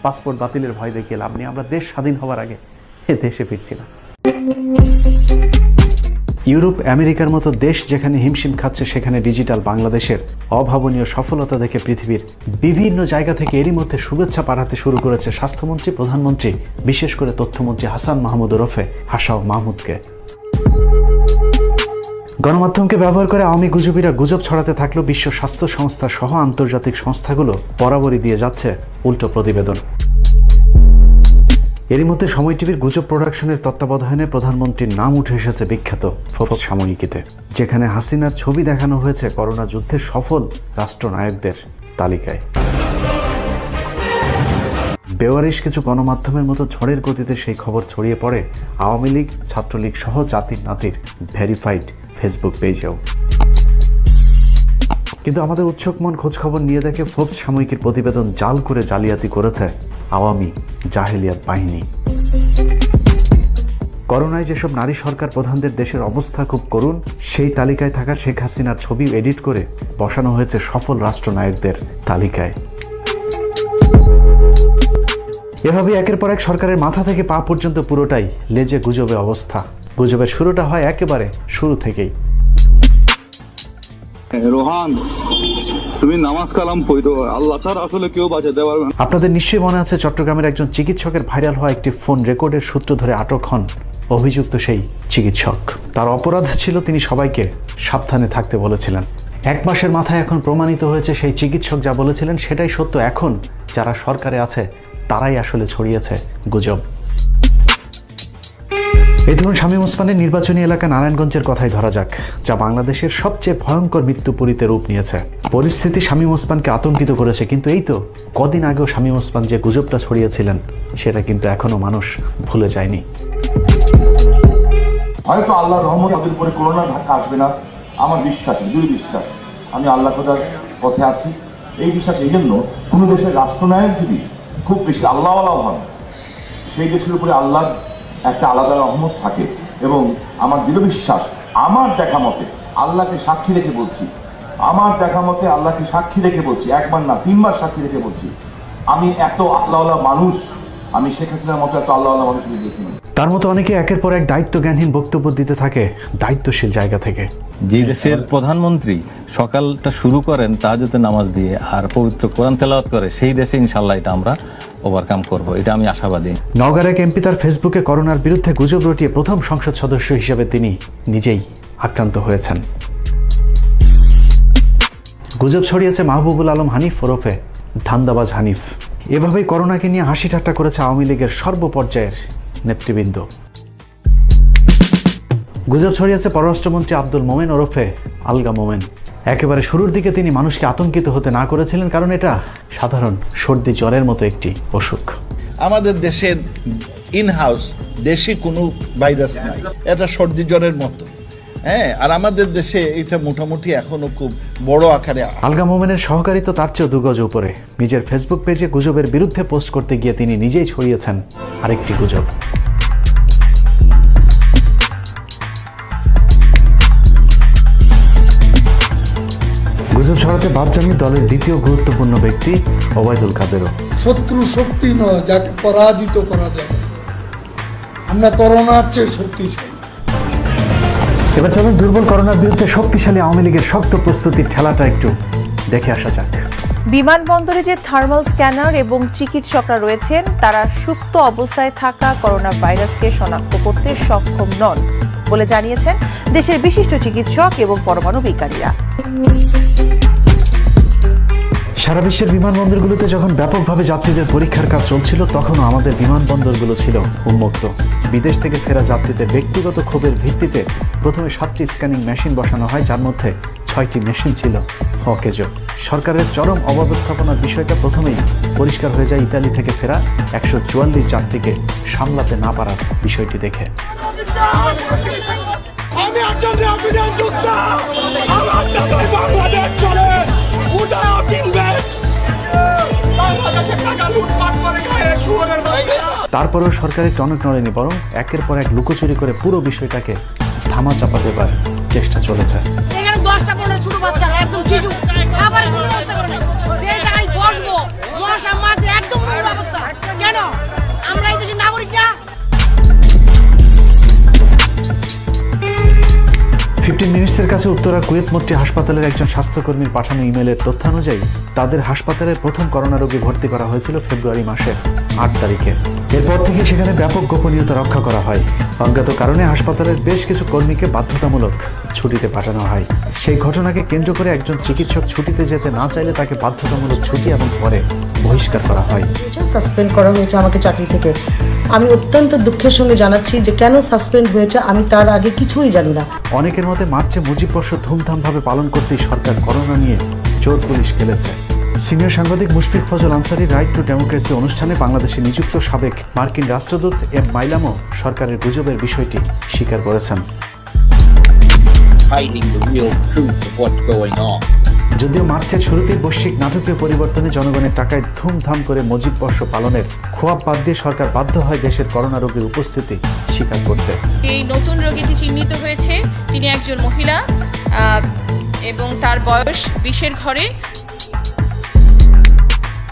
Passport বাতিলের ভয় দেখিয়ে লাভ নেই। আমরা দেশ স্বাধীন হওয়ার আগে দেশে ফিরছি না। ইউরোপ আমেরিকার মতো দেশ যেখানে হিমশিম খাচ্ছে, সেখানে ডিজিটাল বাংলাদেশের অভাবনীয় সফলতা দেখে পৃথিবীর বিভিন্ন জায়গা থেকে এরই মধ্যে শুভেচ্ছা পাঠাতে শুরু করেছে স্বাস্থ্যমন্ত্রী, প্রধানমন্ত্রী, বিশেষ করে তথ্যমন্ত্রী হাসান মাহমুদ ওরফে হাসাও মাহমুদকে। গণমাধ্যমকে ব্যবহার করে আওয়ামী গুজবীরা গুজব ছড়াতে থাকলেও বিশ্ব স্বাস্থ্য সংস্থা সহ আন্তর্জাতিক সংস্থাগুলো বরাবরই দিয়ে যাচ্ছে উল্টো প্রতিবেদন। এরই মধ্যে সময় টিভির গুজব প্রোডাকশনের তত্ত্বাবধানে প্রধানমন্ত্রীর নাম উঠে এসেছে বিখ্যাত ফোর্বস সাময়িকীতে, যেখানে হাসিনার ছবি দেখানো হয়েছে করোনা যুদ্ধে সফল রাষ্ট্রনায়কদের তালিকায়। বেওয়ারিশ কিছু গণমাধ্যমের মতো ঝড়ের গতিতে সেই খবর ছড়িয়ে পড়ে আওয়ামী লীগ, ছাত্রলীগ সহ জাতির নাতির ভেরিফাইড ফেসবুক পেজেও। কিন্তু আমাদের উৎসুক মন খোঁজখবর নিয়ে দেখে ফোর্বস সাময়িকীর প্রতিবেদন জাল করে জালিয়াতি করেছে আওয়ামী জাহেলিয়াত বাহিনী। করোনায় যেসব নারী সরকার প্রধানদের দেশের অবস্থা খুব করুণ, সেই তালিকায় থাকা শেখ হাসিনার ছবি এডিট করে বসানো হয়েছে সফল রাষ্ট্রনায়কদের তালিকায়। এভাবে একের পর এক সরকারের মাথা থেকে পা পর্যন্ত পুরোটাই লেজে গুজবে অবস্থা। গুজবের শুরুটা হয় একেবারে শুরু থেকেই। রোহান, তুমি নামাজ কালাম পড়ো, আল্লাহ ছাড়া আসলে কেউ বাঁচাতে পারবে না। আপনাদের নিশ্চয়ই মনে আছে চট্টগ্রামের একজন চিকিৎসকের ভাইরাল হওয়া একটি ফোন রেকর্ডের সূত্র ধরে আটক হন অভিযুক্ত সেই চিকিৎসক। তার অপরাধ ছিল তিনি সবাইকে সাবধানে থাকতে বলেছিলেন। 1 মাসের মাথায় এখন প্রমাণিত হয়েছে সেই চিকিৎসক যা বলেছিলেন সেটাই সত্য। এখন যারা সরকারে আছে তারাই আসলে ছড়িয়েছে গুজব। এই ধরুন শামীম ওসমানের নির্বাচনী এলাকা নারায়ণগঞ্জের কথাই ধরা যাক, যা বাংলাদেশের সবচেয়ে ভয়ঙ্কর মৃত্যুপুরীতে রূপ নিয়েছে। পরিস্থিতি শামীম ওসমানকে আতঙ্কিত করেছে, কিন্তু এই তো কদিন আগেও শামীম ওসমান যে গুজবটা ছড়িয়েছিলেন সেটা কিন্তু এখনো মানুষ ভুলে যায়নি। হয়তো আল্লাহর রহমত আমাদের উপরে করোনার ধাক্কা আসবে না, আমার বিশ্বাস, দৃঢ় বিশ্বাস। আমি আল্লাহ খোদার পথে আছি, এই বিশ্বাস। এই জন্য কোনো দেশের রাষ্ট্রনায়ক যদি খুব বেশি আল্লাহওয়ালা হন, সেই দেশের উপরে আল্লাহর একটা আলাদা রহমত থাকে। এবং আমার দৃঢ় বিশ্বাস, আমার দেখা মতে আল্লাহকে সাক্ষী রেখে বলছি, আমার দেখা মতে আল্লাহকে সাক্ষী রেখে বলছি, 1 বার না 3 বার সাক্ষী রেখে বলছি, আমি এত আল্লাহওয়ালা মানুষ, আমি শেখ হাসিনার মতো এত আল্লাহওয়ালা মানুষ দেখিনি। তার মতো অনেকে একের পর এক দায়িত্ব জ্ঞানহীন বক্তব্য দিতে থাকে দায়িত্বশীল জায়গা থেকে। যে দেশের প্রধানমন্ত্রী সকালটা শুরু করেন তাহাজ্জুদে নামাজ দিয়ে আর পবিত্র কোরআন তেলাওয়াত করে, সেই দেশে ইনশাআল্লাহ এটা আমরা ওভারকাম করব, এটা আমি আশাবাদী। নওগাঁর এক এমপি তার ফেসবুকে করোনার বিরুদ্ধে গুজব রটিয়ে প্রথম সংসদ সদস্য হিসেবে তিনি নিজেই আক্রান্ত হয়েছেন। গুজব ছড়িয়েছে মাহবুবুল আলম হানিফ ওরফে ধান্দাবাজ হানিফ। এভাবেই করোনাকে নিয়ে হাসি ঠাট্টা করেছে আওয়ামী লীগের সর্বপর্যায়ের নেতৃবৃন্দ। গুজব ছড়িয়েছে পররাষ্ট্রমন্ত্রী আব্দুল মোমেন ওরফে আলগা মোমেন। একেবারে শুরুর দিকে তিনি মানুষকে আতঙ্কিত হতে না করেছিলেন, কারণ এটা সাধারণ সর্দি জ্বরের মতো একটি অসুখ। আমাদের দেশের ইনহাউস দেশি কোনো ভাইরাস নাই, এটা সর্দি জ্বরের মতো। হ্যাঁ, আর আমাদের দেশে এটা মোটামুটি এখনো খুব বড় আকারে। আলগা মোমেনের সহকারী তো তার চেয়েও 2 গজ উপরে। নিজের ফেসবুক পেজে গুজবের বিরুদ্ধে পোস্ট করতে গিয়ে তিনি নিজেই ছড়িয়েছেন আরেকটি গুজব। গুজব ছড়াতে বাদ জানিয়ে দলের দ্বিতীয় গুরুত্বপূর্ণ ব্যক্তি ওবায়দুল কাদেরও। শত্রু শক্তি নয় যাকে পরাজিত করা যাবে, আমরা করোনার চেয়ে শক্তিশালী। এবার চলুন দুর্বল করোনার বিরুদ্ধে শক্তিশালী আওয়ামী লীগের শক্ত প্রস্তুতির ঠেলাটা একটু দেখে আসা যাক। বিমানবন্দরে যে থার্মাল স্ক্যানার এবং চিকিৎসকরা রয়েছেন তারা সুপ্ত অবস্থায় থাকা করোনা ভাইরাসকে শনাক্ত করতে সক্ষম নন বলে জানিয়েছেন দেশের বিশিষ্ট চিকিৎসক এবং পরমাণু বিজ্ঞানীরা। সারা বিশ্বের বিমানবন্দরগুলোতে যখন ব্যাপকভাবে যাত্রীদের পরীক্ষার কাজ চলছিল, তখনও আমাদের বিমানবন্দরগুলো ছিল উন্মুক্ত। বিদেশ থেকে ফেরা যাত্রীদের ব্যক্তিগত ক্ষোভের ভিত্তিতে প্রথমে 7টি স্ক্যানিং মেশিন বসানো হয়, যার মধ্যে 6টি মেশিন ছিল অকেজো। সরকারের চরম অব্যবস্থাপনার বিষয়টা প্রথমেই পরিষ্কার হয়ে যায় ইতালি থেকে ফেরা 144 যাত্রীকে সামলাতে না পারার বিষয়টি দেখে। তারপরেও সরকারের টনক নড়েনি, বরং একের পর এক লুকোচুরি করে পুরো বিষয়টাকে ধামা চাপা দেবার চেষ্টা চলেছে। এখানে 10টা 15 ছোট বাচ্চা একদম শিশু খাবারের কোনো ব্যবস্থা করে না, যে জায়গায় বসবো মশা মাছ একদম নোংরা অবস্থা। রয়টার্সের কাছে উত্তরা কুয়েত মৈত্রী হাসপাতালের একজন স্বাস্থ্যকর্মীর পাঠানো ইমেলের তথ্যানুযায়ী তাদের হাসপাতালে প্রথম করোনা রোগী ভর্তি করা হয়েছিল ফেব্রুয়ারি মাসের 8 তারিখে। এরপর থেকে সেখানে ব্যাপক গোপনীয়তা রক্ষা করা হয়। অজ্ঞাত কারণে হাসপাতালের বেশ কিছু কর্মীকে বাধ্যতামূলক ছুটিতে পাঠানো হয়। সেই ঘটনাকে কেন্দ্র করে একজন চিকিৎসক ছুটিতে যেতে না চাইলে তাকে বাধ্যতামূলক ছুটি এবং পরে বহিষ্কার করা হয়। সাসপেন্ড করা হয়েছে আমাকে চাকরি থেকে। আমি অত্যন্ত দুঃখের সঙ্গে জানাচ্ছি যে কেন সাসপেন্ড হয়েছে আমি তার আগে কিছুই জানি না। অনেকের মতে মার্চে মুজিব বর্ষ ধুমধামভাবে পালন করতেই সরকার করোনা নিয়ে চোর পুলিশ খেলেছে। সিনিয়র সাংবাদিক Mushfiq Fazal Ansari right two democracy অনুষ্ঠানে বাংলাদেশে নিযুক্ত সাবেক মার্কিন রাষ্ট্রদূত এম মাইলামও সরকারের গুজবের বিষয়টি স্বীকার করেছেন। যদিও মার্চের শুরুতেই বৈশ্বিক নাটকীয় পরিবর্তনে জনগণের টাকায় ধুমধাম করে মুজিব বর্ষ পালনের খোয়াব বাদ দিয়ে সরকার বাধ্য হয় দেশের করোনা রোগীর উপস্থিতি স্বীকার করতে। এই নতুন রোগীটি চিহ্নিত হয়েছে, তিনি একজন মহিলা এবং তার বয়স 20-এর ঘরে।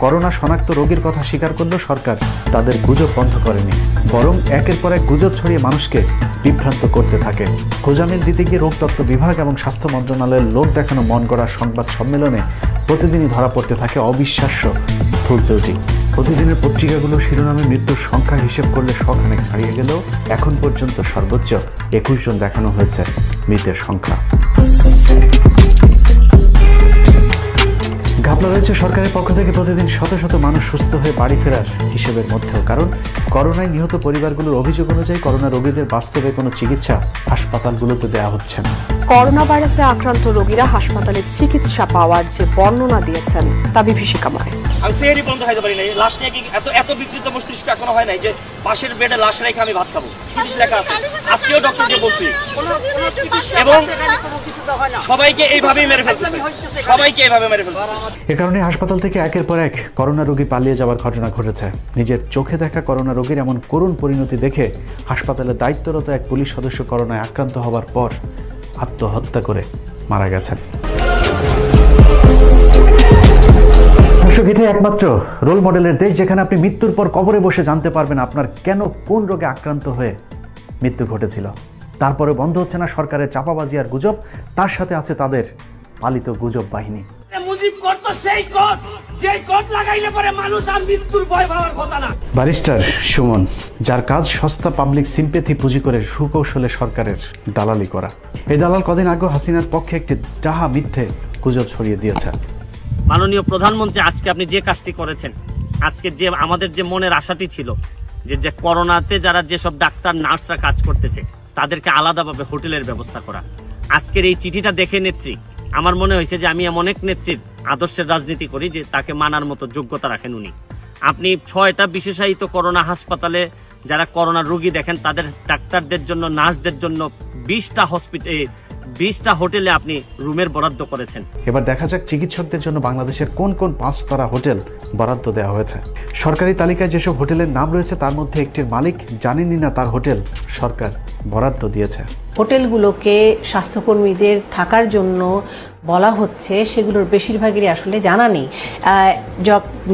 করোনা শনাক্ত রোগীর কথা স্বীকার করলেও সরকার তাদের গুজব বন্ধ করেনি, বরং একের পর এক গুজব ছড়িয়ে মানুষকে বিভ্রান্ত করতে থাকে। খোঁজামিল দিতে গিয়ে রোগতত্ত্ব বিভাগ এবং স্বাস্থ্য মন্ত্রণালয়ের লোক দেখানো মন গড়া সংবাদ সম্মেলনে প্রতিদিনই ধরা পড়তে থাকে অবিশ্বাস্য ভুল ত্রুটি। প্রতিদিনের পত্রিকাগুলো শিরোনামে মৃত্যুর সংখ্যা হিসেব করলে শখানেক ছাড়িয়ে গেলেও এখন পর্যন্ত সর্বোচ্চ 21 জন দেখানো হয়েছে মৃতের সংখ্যা। ঘাপলা রয়েছে সরকারের পক্ষ থেকে প্রতিদিন শত শত মানুষ সুস্থ হয়ে বাড়ি ফেরার হিসেবের মধ্যেও, কারণ করোনায় নিহত পরিবারগুলোর অভিযোগ অনুযায়ী করোনা রোগীদের বাস্তবে কোনো চিকিৎসা হাসপাতালগুলোতে দেওয়া হচ্ছে না। করোনা ভাইরাসে আক্রান্ত রোগীরা হাসপাতালে চিকিৎসা পাওয়ার যে বর্ণনা দিয়েছেন তা বিভীষিকাময়। আমি সেহেরি বন্ধ খাইতে পারি না, লাশ নিয়ে কি এত বিকৃত মস্তিষ্ক এখনো হয় নাই যে পাশের বেডে লাশ রেখে আমি ভাত খাবো। চিকিৎসা লেখা আছে, আজকেও ডক্টরকে বলছি, এবং সবাইকে এইভাবেই মেরে ফেলতেছে, সবাইকে এইভাবে মেরে ফেলতেছে। এ কারণে হাসপাতাল থেকে একের পর এক করোনা রোগী পালিয়ে যাওয়ার ঘটনা ঘটেছে। নিজের চোখে দেখা করোনা রোগীর এমন করুণ পরিণতি দেখে হাসপাতালে দায়িত্বরত এক পুলিশ সদস্য করোনায় আক্রান্ত হওয়ার পর আত্মহত্যা করে মারা গেছেন। দর্শক, এটাই একমাত্র রোল মডেলের দেশ যেখানে আপনি মৃত্যুর পর কবরে বসে জানতে পারবেন আপনার কেন কোন রোগে আক্রান্ত হয়ে মৃত্যু ঘটেছিল। তারপরে বন্ধ হচ্ছে না সরকারের চাপাবাজি আর গুজব, তার সাথে আছে তাদের পালিত গুজব বাহিনী। ব্যারিস্টার সুমন, যার কাজ সস্তা পাবলিক সিম্পেথি পুঁজি করে সুকৌশলে সরকারের দালালি করা। এই দালাল কদিন আগে হাসিনার পক্ষে একটি ডাহা মিথ্যে গুজব ছড়িয়ে দিয়েছে। মাননীয় প্রধানমন্ত্রী, আজকে আপনি যে কাজটি করেছেন, আজকে যে আমাদের যে মনের আশাটি ছিল যে করোনাতে যারা যেসব ডাক্তার নার্সরা কাজ করতেছে তাদেরকে আলাদাভাবে হোটেলের ব্যবস্থা করা, আজকের এই চিঠিটা দেখে নেত্রী আমার মনে হয়েছে যে আমি এমন এক নেত্রীর আদর্শের রাজনীতি করি যে তাকে মানার মতো যোগ্যতা রাখেন উনি। আপনি 6টা বিশেষায়িত করোনা হাসপাতালে যারা করোনা রোগী দেখেন তাদের ডাক্তারদের জন্য, নার্সদের জন্য 20টা হোটেলে আপনি রুমের বরাদ্দ করেছেন। এবার দেখা যাক চিকিৎসকদের জন্য বাংলাদেশের কোন কোন 5 তারা হোটেল বরাদ্দ দেওয়া হয়েছে। সরকারি তালিকায় যেসব হোটেলের নাম রয়েছে তার মধ্যে একটির মালিক জানেনই না তার হোটেল সরকার বরাদ্দ দিয়েছে। হোটেলগুলোকে স্বাস্থ্যকর্মীদের থাকার জন্য বলা হচ্ছে সেগুলোর বেশিরভাগেরই আসলে জানা নেই।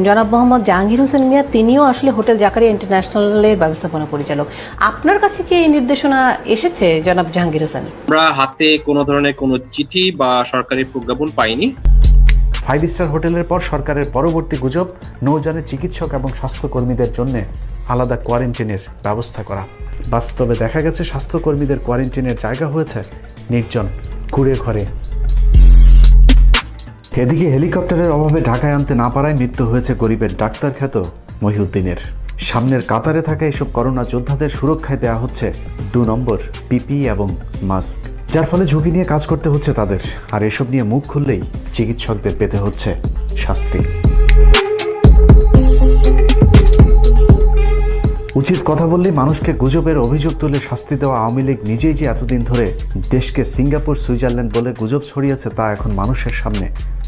জনাব মোহাম্মদ জাহাঙ্গীর হোসেন মিয়া, তিনিও আসলে হোটেল জাকারিয়া ইন্টারন্যাশনালের ব্যবস্থাপনা পরিচালক। আপনার কাছে কি এই নির্দেশনা এসেছে জনাব জাহাঙ্গীর হোসেন? আমরা হাতে কোনো ধরনের কোনো চিঠি বা সরকারি প্রজ্ঞাপন পাইনি। 5 স্টার হোটেলের পর সরকারের পরবর্তী গুজব নৌযানের চিকিৎসক এবং স্বাস্থ্যকর্মীদের জন্য আলাদা কোয়ারেন্টাইনের ব্যবস্থা করা। বাস্তবে দেখা গেছে স্বাস্থ্যকর্মীদের কোয়ারেন্টাইনের জায়গা হয়েছে নির্জন কুড়ে ঘরে। এদিকে হেলিকপ্টারের অভাবে ঢাকায় আনতে না পারায় মৃত্যু হয়েছে গরিবের ডাক্তার খ্যাত মহিউদ্দিনের। সামনের কাতারে থাকা এসব করোনা যোদ্ধাদের সুরক্ষায় দেওয়া হচ্ছে 2 নম্বর পিপি এবং মাস্ক, যার ফলে ঝুঁকি নিয়ে কাজ করতে হচ্ছে তাদের। আর এসব নিয়ে মুখ খুললেই চিকিৎসকদের পেতে হচ্ছে শাস্তি। উচিত কথা বললেই মানুষকে গুজবের অভিযোগ তুলে শাস্তি দেওয়া আওয়ামী লীগ নিজেই যে এতদিন ধরে দেশকে সিঙ্গাপুর, সুইজারল্যান্ড বলে গুজব ছড়িয়েছে তা এখন মানুষের সামনে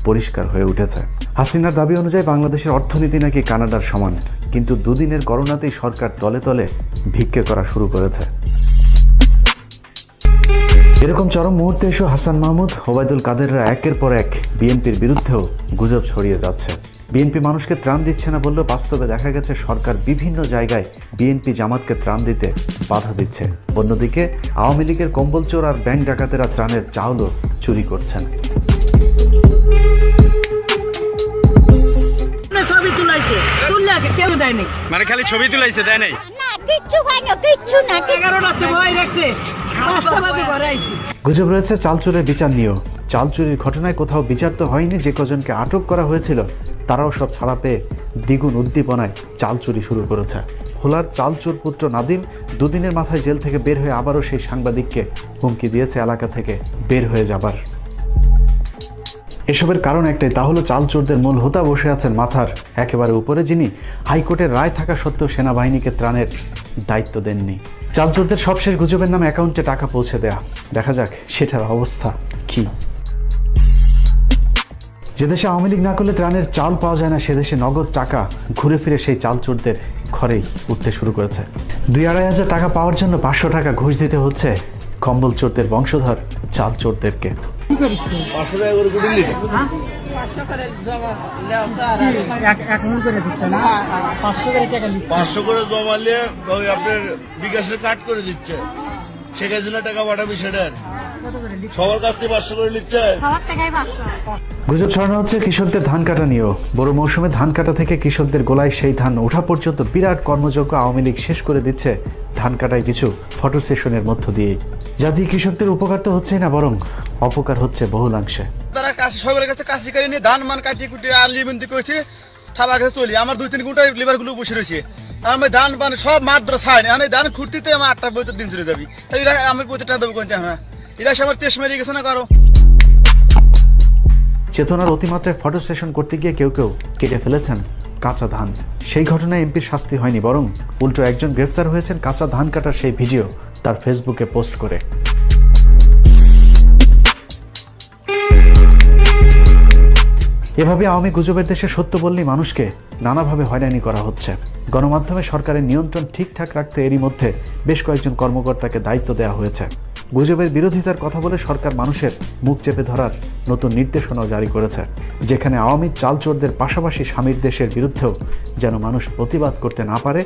পরিষ্কার হয়ে উঠেছে। হাসিনার দাবি অনুযায়ী বাংলাদেশের অর্থনীতি নাকি কানাডার সমান, কিন্তু দুদিনের করোনাতেই সরকার তলে তলে ভিক্ষে করা শুরু করেছে। এরকম চরম মুহূর্তে এসে হাসান মাহমুদ, ওবায়দুল কাদেররা একের পর এক বিএনপির বিরুদ্ধেও গুজব ছড়িয়ে যাচ্ছে। বিএনপি মানুষকে ত্রাণ দিচ্ছে না বললেও বাস্তবে দেখা গেছে সরকার বিভিন্ন জায়গায় বিএনপি জামাতকে ত্রাণ দিতে বাধা দিচ্ছে। অন্যদিকে আওয়ামী লীগের কম্বল চোর আর ব্যাংক ডাকাতেরা ত্রাণের চাউলও চুরি করছেন। ছবি তুলাইছে, তুললে আগে কেউ দেয়নি, মানে খালি ছবি তুলাইছে, দেয় নাই। গুজব রয়েছে চাল চুরের বিচার নিয়েও। চাল চুরির ঘটনায় কোথাও বিচার তো হয়নি, যে কজনকে আটক করা হয়েছিল তারাও সব ছাড়া পেয়ে দ্বিগুণ উদ্দীপনায় চাল চুরি শুরু করেছে। ভোলার চালচোর পুত্র নাদিম দুদিনের মাথায় জেল থেকে বের হয়ে আবারও সেই সাংবাদিককে হুমকি দিয়েছে এলাকা থেকে বের হয়ে যাবার। এসবের কারণ একটাই, তা হলো চাল চোরদের মূল হোতা বসে আছেন মাথার একেবারে উপরে, যিনি হাইকোর্টের রায় থাকা সত্ত্বেও সেনাবাহিনীকে ত্রাণের দায়িত্ব দেননি। চাল চোরদের সবশেষ গুজবের নামে অ্যাকাউন্টে টাকা পৌঁছে দেয়া। দেখা যাক সেটার অবস্থা কি। যে দেশে আওয়ামী লীগ না করলে ত্রাণের চাল পাওয়া যায় না, সে দেশে নগদ টাকা ঘুরে ফিরে সেই চাল চোরদের ঘরেই উঠতে শুরু করেছে। 2-2.5 হাজার টাকা পাওয়ার জন্য 500 টাকা ঘুষ দিতে হচ্ছে কম্বল চোরদের বংশধর চাল চোরদেরকে। 500 করে জমালে আপনার বিকাশের কাট করে দিচ্ছে, সেখানে টাকা পাঠাবি সেটা সবার কাছ থেকে 500 করে নিচ্ছে। গুজব ছড়ানো হচ্ছে কৃষকদের ধান কাটা নিয়েও। বড় মৌসুমে ধান কাটা থেকে কৃষকদের গোলায় সেই ধান ওঠা পর্যন্ত বিরাট কর্মযজ্ঞ আওয়ামী লীগ শেষ করে দিচ্ছে ধান কাটায় কিছু ফটো সেশনের মধ্য দিয়েই। যা দিয়ে কৃষকদের উপকার তো হচ্ছেই না, বরং অপকার হচ্ছে বহুলাংশে। তারা সবার কাছে কাশি করে নিয়ে ধান মান কাটিয়ে কুটিয়ে আর লিবন্দি করছে, থাবা কাছে চলি। আমার 2-3 গুঁটার লিভার গুলো বসে রয়েছে, আমি ধান পান সব মাত্র ছাই না, আমি ধান খুঁড়তে আমার 8টা বইতে দিন চলে যাবি। তাই আমি প্রতিটা দেবো কোন হ্যাঁ এরা সবার তেস মেরে গেছে না কারো। চেতনার অতিমাত্রায় ফটো সেশন করতে গিয়ে কেউ কেউ কেটে ফেলেছেন কাঁচা ধান। সেই ঘটনায় এমপির শাস্তি হয়নি, বরং উল্টো একজন গ্রেফতার হয়েছেন কাঁচা ধান কাটার সেই ভিডিও তার ফেসবুকে পোস্ট করে। এভাবে আওয়ামী গুজবের দেশে সত্য বললেই মানুষকে নানাভাবে হয়রানি করা হচ্ছে। গণমাধ্যমে সরকারের নিয়ন্ত্রণ ঠিকঠাক রাখতে এরই মধ্যে বেশ কয়েকজন কর্মকর্তাকে দায়িত্ব দেওয়া হয়েছে। গুজবের বিরোধিতার কথা বলে সরকার মানুষের মুখ চেপে ধরার নতুন নির্দেশনাও জারি করেছে, যেখানে আওয়ামী চাল চোরদের পাশাপাশি স্বামীর দেশের বিরুদ্ধেও যেন মানুষ প্রতিবাদ করতে না পারে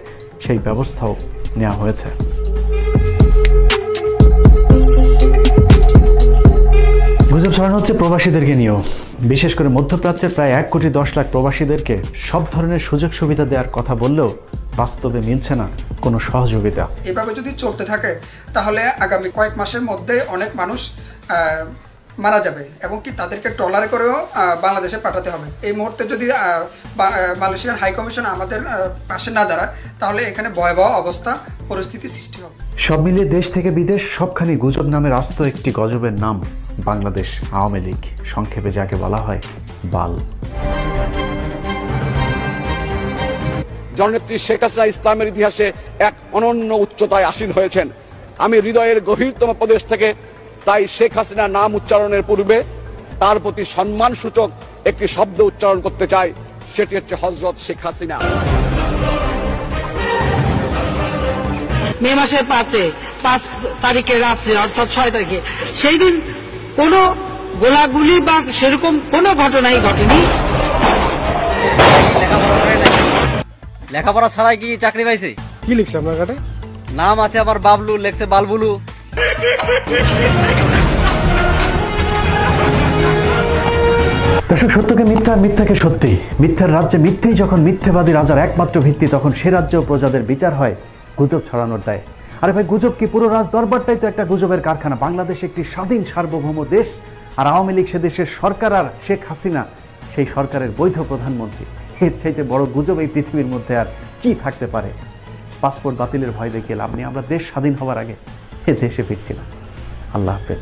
সেই ব্যবস্থাও নেওয়া হয়েছে। গুজব ছড়ানো হচ্ছে প্রবাসীদেরকে নিয়েও। বিশেষ করে মধ্যপ্রাচ্যের প্রায় 1,10,00,000 প্রবাসীদেরকে সব ধরনের সুযোগ সুবিধা দেওয়ার কথা বললেও বাস্তবে মিলছে না কোনো সহযোগিতা। এভাবে যদি চলতে থাকে তাহলে আগামী কয়েক মাসের মধ্যে অনেক মানুষ মারা যাবে এবং কি তাদেরকে ট্রলার করেও বাংলাদেশে পাঠাতে হবে। এই মুহূর্তে যদি মালয়েশিয়ান হাই কমিশন আমাদের পাশে না দাঁড়ায় তাহলে এখানে ভয়াবহ অবস্থা পরিস্থিতি সৃষ্টি হবে। সব মিলিয়ে দেশ থেকে বিদেশ সবখানি গুজব নামের আস্ত একটি গজবের নাম বাংলাদেশ আওয়ামী লীগ, সংক্ষেপে যাকে বলা হয় বাল। জননেত্রী শেখ হাসিনা ইসলামের ইতিহাসে এক অনন্য উচ্চতায় আসীন হয়েছেন। আমি হৃদয়ের গভীরতম প্রদেশ থেকে তাই শেখ হাসিনা নাম উচ্চারণের পূর্বে তার প্রতি সম্মান সূচক একটি শব্দ উচ্চারণ করতে চাই, সেটি হচ্ছে হযরত শেখ হাসিনা। মে মাসের 5 তারিখে রাত্রে অর্থাৎ 6 তারিখে সেই দিন কোনো গোলাগুলি বা সেরকম কোনো ঘটনাই ঘটেনি। লেখাপড়া ছাড়াই কি চাকরি পাইছে? কি লিখছে আপনার কাছে? নাম আছে আবার বাবলু, লেখছে বালবুলু। দর্শক, সত্যকে মিথ্যা আর মিথ্যাকে সত্যি। মিথ্যার রাজ্যে মিথ্যেই যখন মিথ্যেবাদী রাজার একমাত্র ভিত্তি, তখন সে রাজ্যেও প্রজাদের বিচার হয় গুজব ছড়ানোর দায়। আরে ভাই, গুজব কি? পুরো রাজ দরবারটাই তো একটা গুজবের কারখানা। বাংলাদেশ একটি স্বাধীন সার্বভৌম দেশ, আর আওয়ামী লীগ সে দেশের সরকার, আর শেখ হাসিনা সেই সরকারের বৈধ প্রধানমন্ত্রী। এর চাইতে বড় গুজব এই পৃথিবীর মধ্যে আর কি থাকতে পারে? পাসপোর্ট বাতিলের ভয় দেখিয়ে লাভ নেই। আমরা দেশ স্বাধীন হওয়ার আগে এ দেশে ফিরছি না। আল্লাহ হাফেজ।